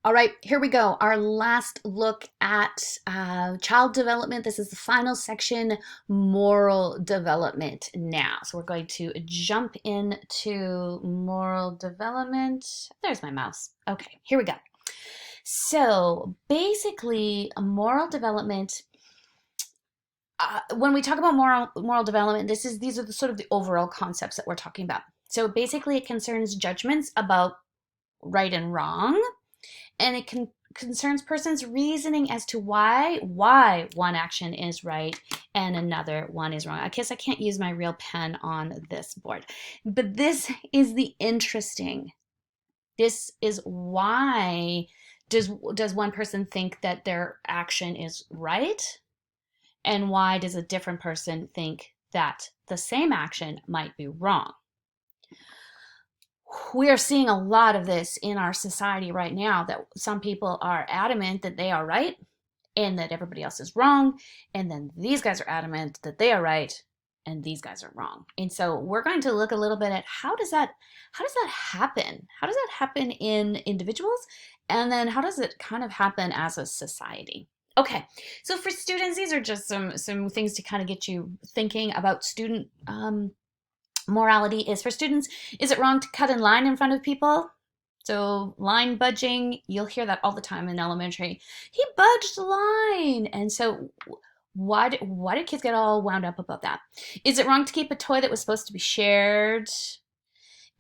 All right, here we go. Our last look at child development. This is the final section, moral development now. So we're going to jump into moral development. There's my mouse. Okay, here we go. So basically, moral development. When we talk about moral development, these are the sort of the overall concepts that we're talking about. So basically, it concerns judgments about right and wrong, and it concerns persons reasoning as to why one action is right and another one is wrong. I guess I can't use my real pen on this board, but this is the interesting. This is why does one person think that their action is right, and why does a different person think that the same action might be wrong? We are seeing a lot of this in our society right now, that some people are adamant that they are right and that everybody else is wrong, and then these guys are adamant that they are right and these guys are wrong. And so we're going to look a little bit at how does that happen? How does that happen in individuals, and then how does it kind of happen as a society? Okay, so for students, these are just some things to kind of get you thinking about student morality. Is for students, is it wrong to cut in line in front of people? So line budging, you'll hear that all the time in elementary. He budged the line. And so why do kids get all wound up about that? Is it wrong to keep a toy that was supposed to be shared?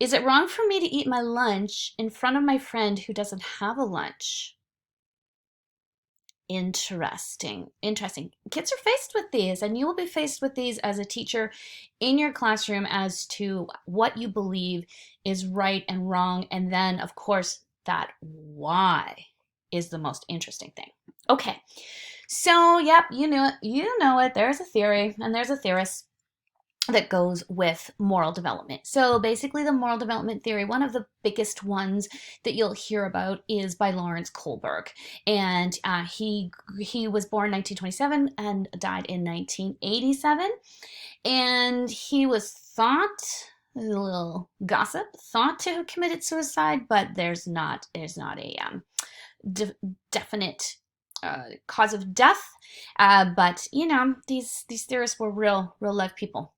Is it wrong for me to eat my lunch in front of my friend who doesn't have a lunch? Interesting. Kids are faced with these, and you will be faced with these as a teacher in your classroom as to what you believe is right and wrong. And then, of course, that why is the most interesting thing. Okay, so yep, you know it. There's a theory and there's a theorist that goes with moral development. So basically, the moral development theory, one of the biggest ones that you'll hear about, is by Lawrence Kohlberg. And he was born 1927 and died in 1987. And he was thought, a little gossip, thought to have committed suicide, but there's not a definite cause of death. But these theorists were real life people.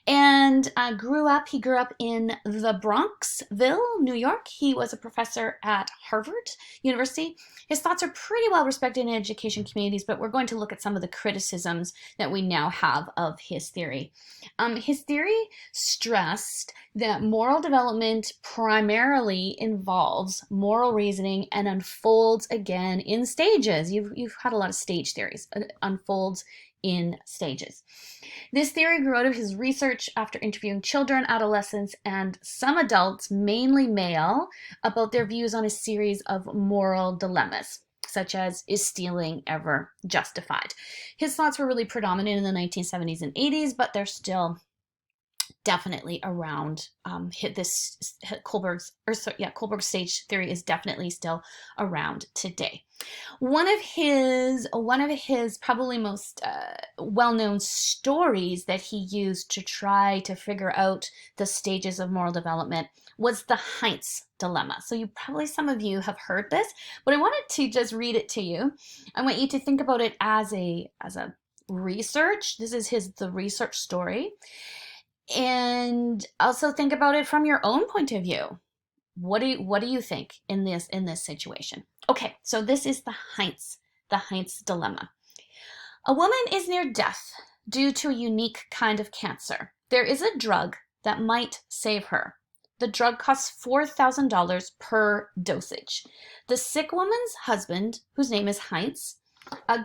And he grew up in the Bronxville, New York. He was a professor at Harvard University. His thoughts are pretty well respected in education communities, but we're going to look at some of the criticisms that we now have of his theory. His theory stressed that moral development primarily involves moral reasoning and unfolds again in stages. You've had a lot of stage theories. It unfolds in stages. This theory grew out of his research after interviewing children, adolescents, and some adults, mainly male, about their views on a series of moral dilemmas, such as, is stealing ever justified? His thoughts were really predominant in the 1970s and 80s, but they're still definitely around. Kohlberg's stage theory is definitely still around today. One of his probably most well-known stories that he used to try to figure out the stages of moral development was the Heinz dilemma. So some of you have heard this, but I wanted to just read it to you. I want you to think about it as a research. This is the research story. And also think about it from your own point of view. What do you think in this situation? Okay, so this is the Heinz dilemma. A woman is near death due to a unique kind of cancer. There is a drug that might save her. The drug costs $4,000 per dosage. The sick woman's husband, whose name is Heinz,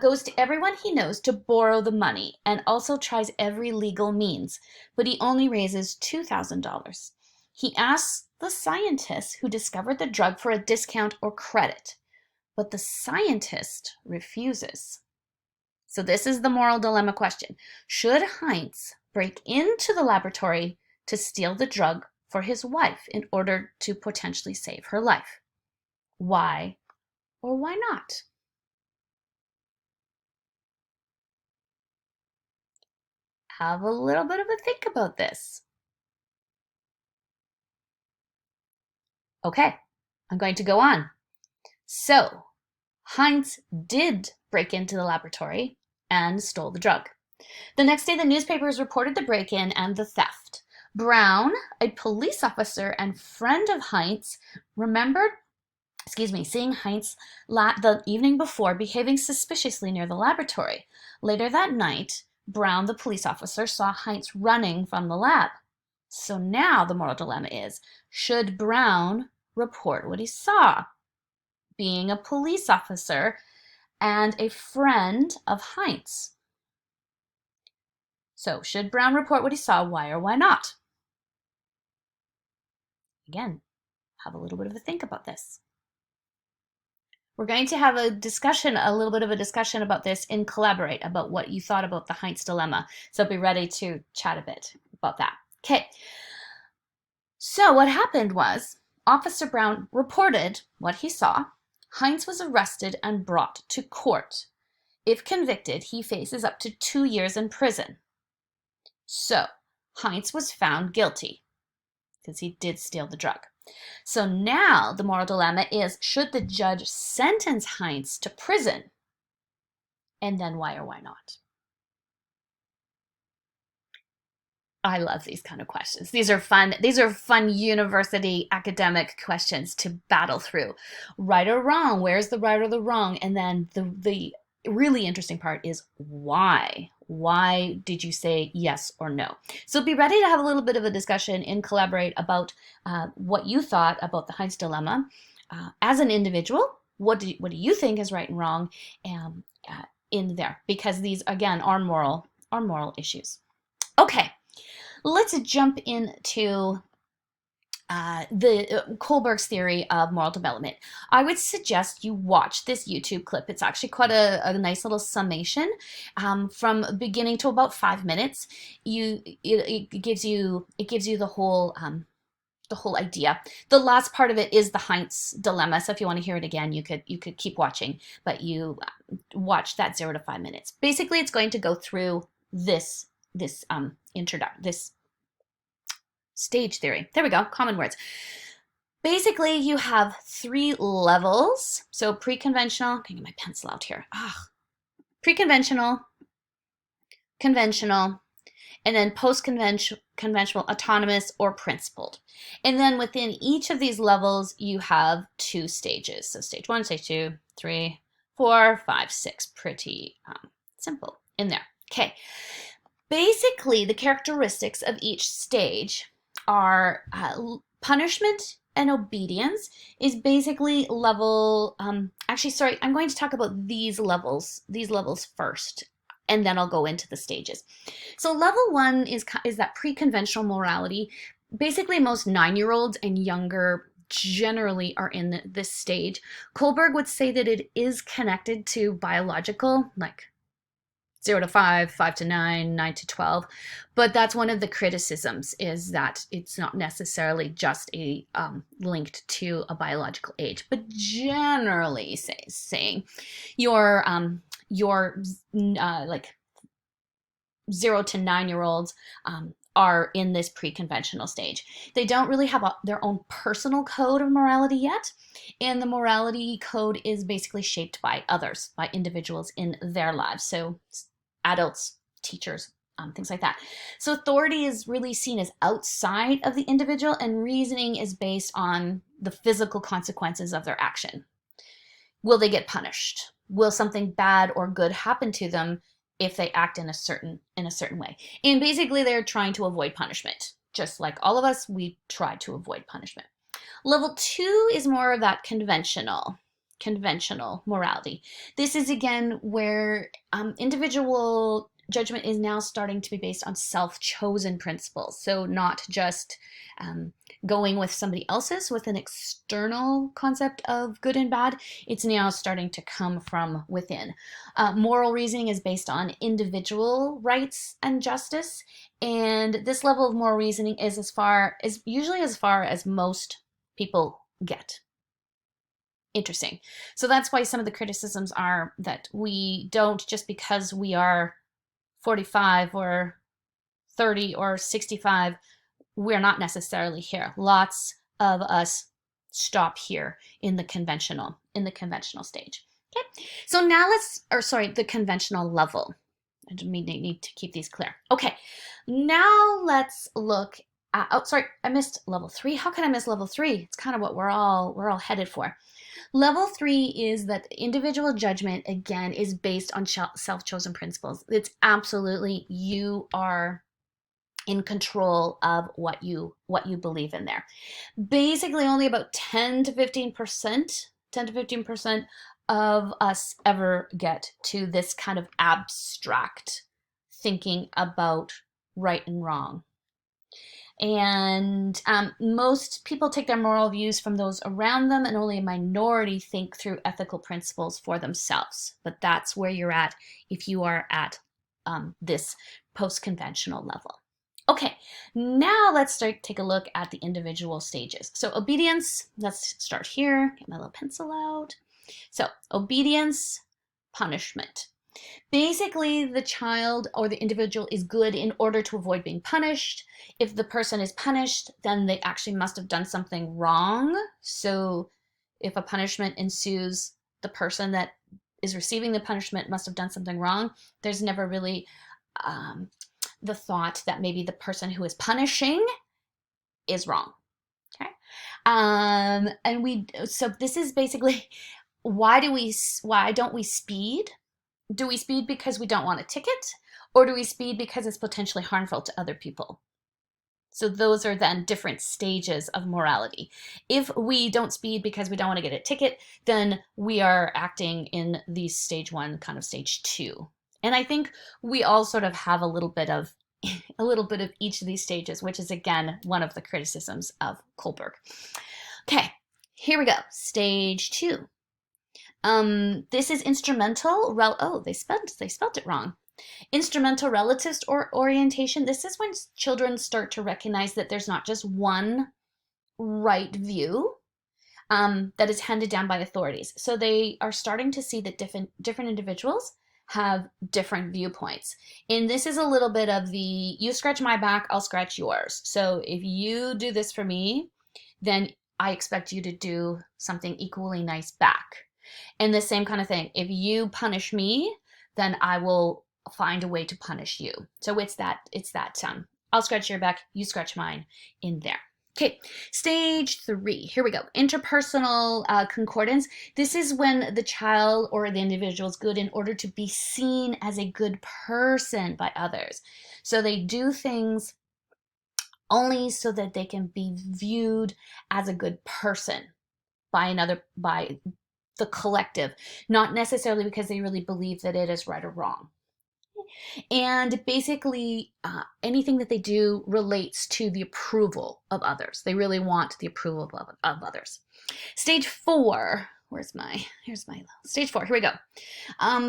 goes to everyone he knows to borrow the money and also tries every legal means, but he only raises $2,000. He asks the scientist who discovered the drug for a discount or credit, but the scientist refuses. So this is the moral dilemma question. Should Heinz break into the laboratory to steal the drug for his wife in order to potentially save her life? Why or why not? Have a little bit of a think about this. Okay, I'm going to go on. So Heinz did break into the laboratory and stole the drug. The next day, the newspapers reported the break-in and the theft. Brown, a police officer and friend of Heinz, remembered seeing Heinz the evening before behaving suspiciously near the laboratory. Later that night, Brown, the police officer, saw Heinz running from the lab. So now the moral dilemma is, should Brown report what he saw? Being a police officer and a friend of Heinz. So should Brown report what he saw? Why or why not? Again, have a little bit of a think about this. We're going to have a little bit of a discussion about this in Collaborate, about what you thought about the Heinz dilemma. So be ready to chat a bit about that. Okay. So what happened was, Officer Brown reported what he saw. Heinz was arrested and brought to court. If convicted, he faces up to 2 years in prison. So Heinz was found guilty because he did steal the drug. So now the moral dilemma is, should the judge sentence Heinz to prison? And then why or why not? I love these kind of questions. These are fun university academic questions to battle through. Right or wrong? Where's the right or the wrong? And then the really interesting part is why? Why did you say yes or no? So be ready to have a little bit of a discussion and Collaborate about what you thought about the Heinz dilemma. As an individual, what do you think is right and wrong in there? Because these, again, are moral issues. Okay, let's jump into Kohlberg's theory of moral development. I would suggest you watch this YouTube clip. It's actually quite a nice little summation from beginning to about 5 minutes. It gives you the whole idea. The last part of it is the Heinz dilemma. So if you want to hear it again, you could keep watching, but you watch that 0 to 5 minutes. Basically, it's going to go through this stage theory. There we go, common words. Basically, you have 3 levels. So pre-conventional, can I get my pencil out here? Pre-conventional, conventional, and then post-conventional, autonomous, or principled. And then within each of these levels, you have 2 stages. So stage 1, stage 2, 3, 4, 5, 6. Pretty simple in there. Okay. Basically, the characteristics of each stage are punishment and obedience is basically level, actually, sorry, I'm going to talk about these levels first, and then I'll go into the stages. So level 1 is that pre-conventional morality. Basically, most 9-year-olds and younger generally are in this stage. Kohlberg would say that it is connected to biological, like 0 to 5, 5 to 9, 9 to 12. But that's one of the criticisms, is that it's not necessarily just linked to a biological age, but generally saying your like 0 to 9-year-olds are in this pre-conventional stage. They don't really have their own personal code of morality yet, and the morality code is basically shaped by others, by individuals in their lives. So adults, teachers, things like that. So authority is really seen as outside of the individual, and reasoning is based on the physical consequences of their action. Will they get punished? Will something bad or good happen to them if they act in a certain way? And basically, they're trying to avoid punishment. Just like all of us, we try to avoid punishment. Level 2 is more of that conventional morality. This is again where individual judgment is now starting to be based on self-chosen principles. So not just going with somebody else's, with an external concept of good and bad. It's now starting to come from within. Moral reasoning is based on individual rights and justice. And this level of moral reasoning is usually as far as most people get. Interesting. So that's why some of the criticisms are that we don't, just because we are 45 or 30 or 65, we're not necessarily here. Lots of us stop here in the conventional stage. Okay, so now the conventional level. I need to keep these clear. Okay, now let's look at, oh, sorry, I missed level 3. How can I miss level 3? It's kind of what we're all headed for. Level 3 is that individual judgment, again, is based on self-chosen principles. It's absolutely, you are in control of what you believe in there. Basically, only about 10 to 15% of us ever get to this kind of abstract thinking about right and wrong. And most people take their moral views from those around them, and only a minority think through ethical principles for themselves. But that's where you're at if you are at this post-conventional level. Okay, now let's take a look at the individual stages. So obedience, let's start here, get my little pencil out. So obedience, punishment. Basically, the child or the individual is good in order to avoid being punished. If the person is punished, then they actually must have done something wrong. So if a punishment ensues, the person that is receiving the punishment must have done something wrong. There's never really the thought that maybe the person who is punishing is wrong. Okay, so this is basically why don't we speed? Do we speed because we don't want a ticket, or do we speed because it's potentially harmful to other people? So those are then different stages of morality. If we don't speed because we don't want to get a ticket, then we are acting in the stage 1, kind of stage 2. And I think we all sort of have a little bit of each of these stages, which is again one of the criticisms of Kohlberg. Okay, here we go. Stage 2. This is instrumental. They spelled it wrong. Instrumental relativist orientation. This is when children start to recognize that there's not just one right view that is handed down by authorities. So they are starting to see that different individuals have different viewpoints. And this is a little bit of the, you scratch my back, I'll scratch yours. So if you do this for me, then I expect you to do something equally nice back. And the same kind of thing. If you punish me, then I will find a way to punish you. So it's that I'll scratch your back, you scratch mine in there. Okay, stage 3, here we go. Interpersonal concordance. This is when the child or the individual is good in order to be seen as a good person by others. So they do things only so that they can be viewed as a good person by the collective, not necessarily because they really believe that it is right or wrong. And basically, anything that they do relates to the approval of others. They really want the approval of others. Stage 4, here's my stage 4, here we go.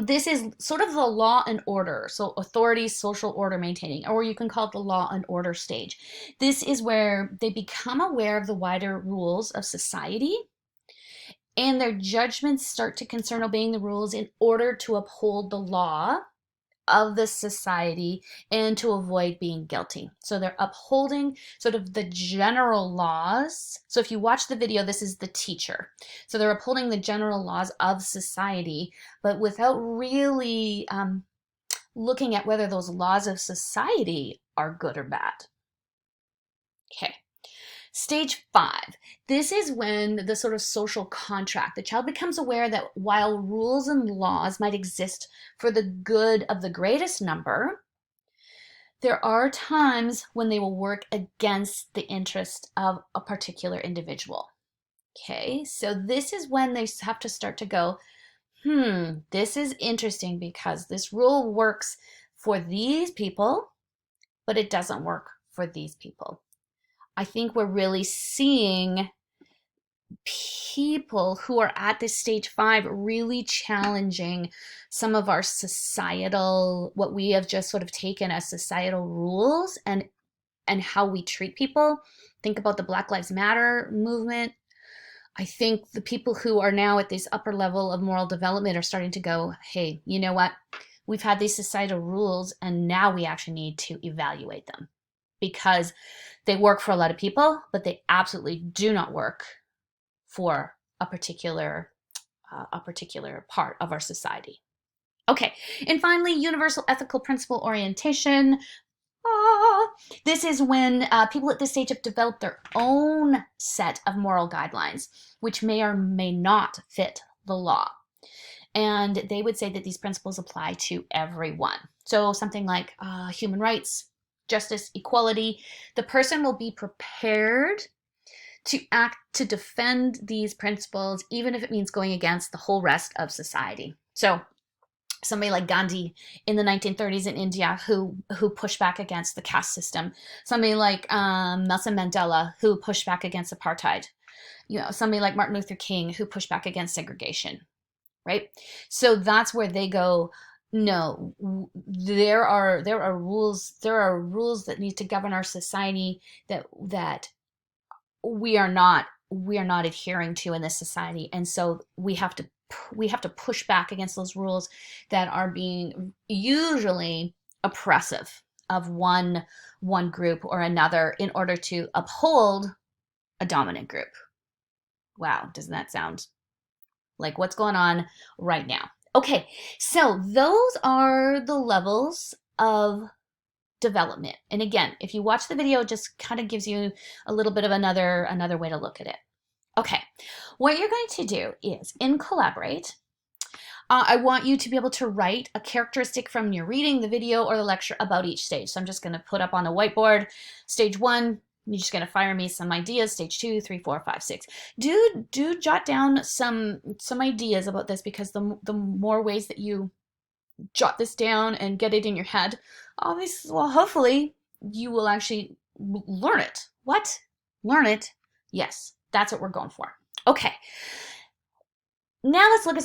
This is sort of the law and order, so authority, social order maintaining, or you can call it the law and order stage. This is where they become aware of the wider rules of society, and their judgments start to concern obeying the rules in order to uphold the law of the society and to avoid being guilty. So they're upholding sort of the general laws. So if you watch the video, this is the teacher. So they're upholding the general laws of society, but without really looking at whether those laws of society are good or bad. Okay. Stage 5, this is when the sort of social contract, the child becomes aware that while rules and laws might exist for the good of the greatest number, there are times when they will work against the interest of a particular individual. Okay, so this is when they have to start to go, this is interesting because this rule works for these people, but it doesn't work for these people. I think we're really seeing people who are at this stage 5 really challenging some of our societal, what we have just sort of taken as societal rules and how we treat people. Think about the Black Lives Matter movement. I think the people who are now at this upper level of moral development are starting to go, hey, you know what? We've had these societal rules and now we actually need to evaluate them, because they work for a lot of people, but they absolutely do not work for a particular part of our society. Okay, and finally, universal ethical principle orientation. This is when people at this stage have developed their own set of moral guidelines, which may or may not fit the law. And they would say that these principles apply to everyone. So something like human rights, justice, equality. The person will be prepared to act to defend these principles, even if it means going against the whole rest of society. So somebody like Gandhi in the 1930s in India who pushed back against the caste system. Somebody like Nelson Mandela who pushed back against apartheid. You know, somebody like Martin Luther King who pushed back against segregation, right? So that's where they go, no, there are rules that need to govern our society that we are not adhering to in this society, and so we have to push back against those rules that are being usually oppressive of one group or another in order to uphold a dominant group. Wow, doesn't that sound like what's going on right now? Okay, so those are the levels of development. And again, if you watch the video, it just kind of gives you a little bit of another way to look at it. Okay, what you're going to do is in Collaborate, I want you to be able to write a characteristic from your reading, the video, or the lecture about each stage. So I'm just going to put up on the whiteboard, stage 1, you're just going to fire me some ideas, stage 2, 3, 4, 5, 6. Do jot down some ideas about this, because the more ways that you jot this down and get it in your head, obviously, well, hopefully you will actually learn it. What? Learn it? Yes, that's what we're going for. Okay. Now let's look at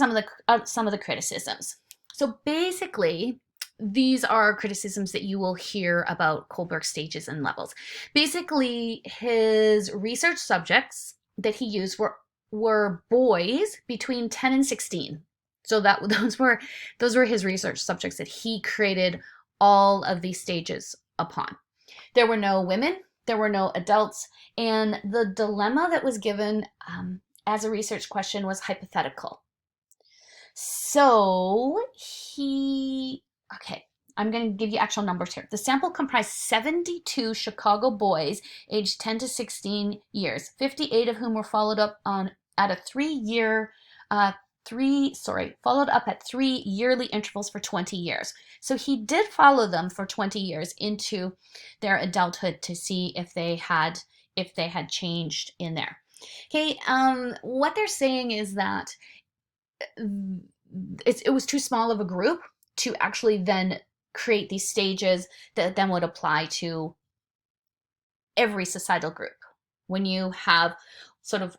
some of the criticisms. So basically, these are criticisms that you will hear about Kohlberg's stages and levels. Basically, his research subjects that he used were boys between 10 and 16. So those were his research subjects that he created all of these stages upon. There were no women, there were no adults, and the dilemma that was given as a research question was hypothetical. So okay, I'm going to give you actual numbers here. The sample comprised 72 Chicago boys aged 10 to 16 years, 58 of whom were followed up at 3 yearly intervals for 20 years. So he did follow them for 20 years into their adulthood to see if they had changed in there. Okay, what they're saying is that it was too small of a group to actually then create these stages that then would apply to every societal group. When you have sort of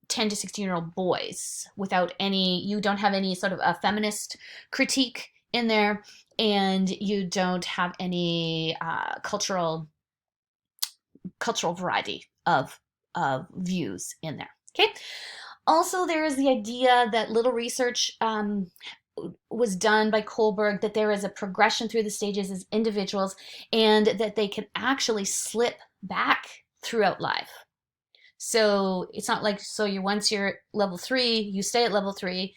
10 to 16-year-old boys you don't have any sort of a feminist critique in there, and you don't have any cultural variety of views in there. Okay. Also, there is the idea that little research was done by Kohlberg, that there is a progression through the stages as individuals, and that they can actually slip back throughout life. So it's not like, once you're level 3, you stay at level 3.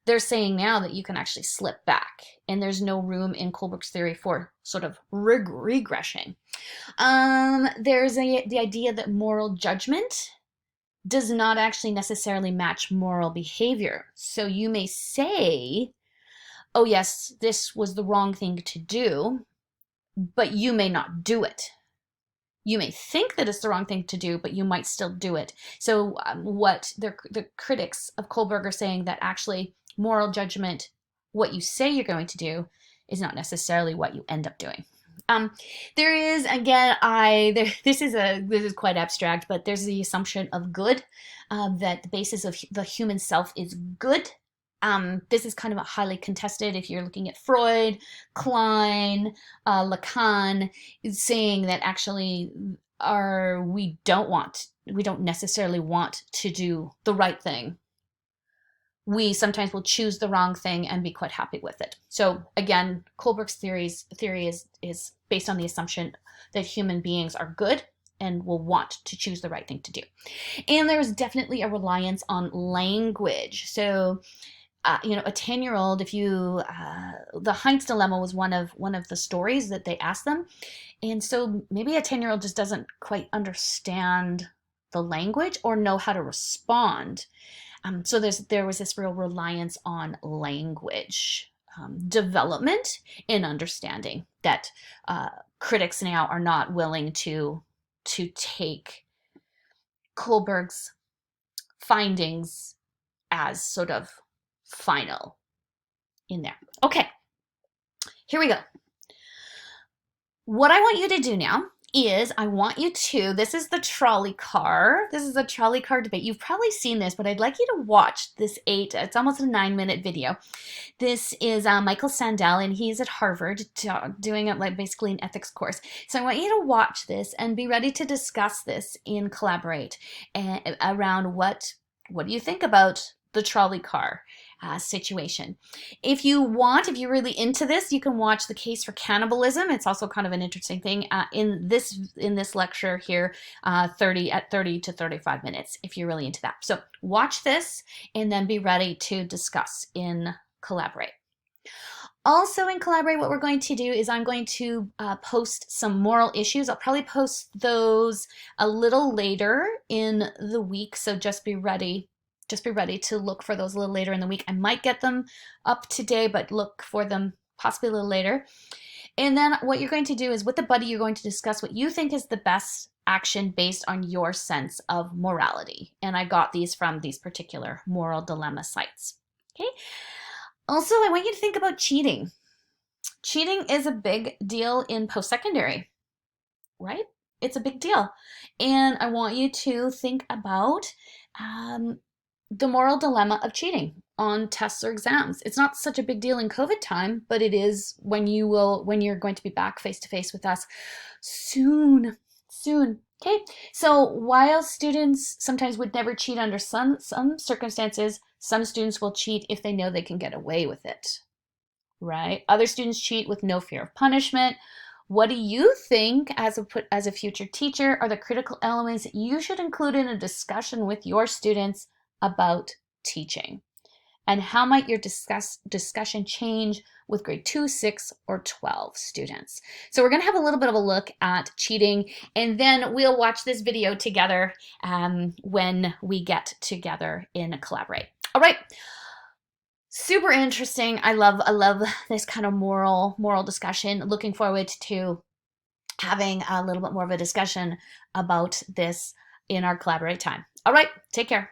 They're saying now that you can actually slip back, and there's no room in Kohlberg's theory for sort of regression. There's the idea that moral judgment does not actually necessarily match moral behavior. So you may say, oh yes, this was the wrong thing to do, but you may not do it. You may think that it's the wrong thing to do, but you might still do it. So what the critics of Kohlberg are saying, that actually moral judgment, what you say you're going to do, is not necessarily what you end up doing. There is, again, this is quite abstract, but there's the assumption of good, that the basis of the human self is good. This is kind of a highly contested. If you're looking at Freud, Klein, Lacan, saying that actually we don't necessarily want to do the right thing. We sometimes will choose the wrong thing and be quite happy with it. So again, Kohlberg's theory is based on the assumption that human beings are good, and will want to choose the right thing to do. And there's definitely a reliance on language. So, you know, a 10-year-old, if you, the Heinz dilemma was one of the stories that they asked them. And so maybe a 10-year-old just doesn't quite understand the language or know how to respond. So there was this real reliance on language development and understanding that critics now are not willing to take Kohlberg's findings as sort of final in there. Okay, here we go. What I want you to do now is I want you to, this is the trolley car. This is a trolley car debate. You've probably seen this, but I'd like you to watch this it's almost a 9-minute video. This is Michael Sandel, and he's at Harvard doing it like basically an ethics course. So I want you to watch this and be ready to discuss this in Collaborate around what do you think about the trolley car situation. If you want, if you're really into this, you can watch The Case for Cannibalism. It's also kind of an interesting thing in this lecture here, 30 to 35 minutes, if you're really into that. So watch this and then be ready to discuss in Collaborate. Also in Collaborate, what we're going to do is I'm going to post some moral issues. I'll probably post those a little later in the week, so just be ready. Just be ready to look for those a little later in the week. I might get them up today, but look for them possibly a little later. And then what you're going to do is with the buddy, you're going to discuss what you think is the best action based on your sense of morality. And I got these from these particular moral dilemma sites. Okay. Also, I want you to think about cheating. Cheating is a big deal in post-secondary, right? It's a big deal. And I want you to think about the moral dilemma of cheating on tests or exams. It's not such a big deal in COVID time, but it is when you're going to be back face to face with us soon. Okay, so while students sometimes would never cheat under some circumstances, some students will cheat if they know they can get away with it, right? Other students cheat with no fear of punishment. What do you think as a future teacher are the critical elements that you should include in a discussion with your students about teaching? And how might your discussion change with grade 2, 6, or 12 students? So we're going to have a little bit of a look at cheating, and then we'll watch this video together when we get together in Collaborate. All right. Super interesting. I love this kind of moral discussion. Looking forward to having a little bit more of a discussion about this in our Collaborate time. All right. Take care.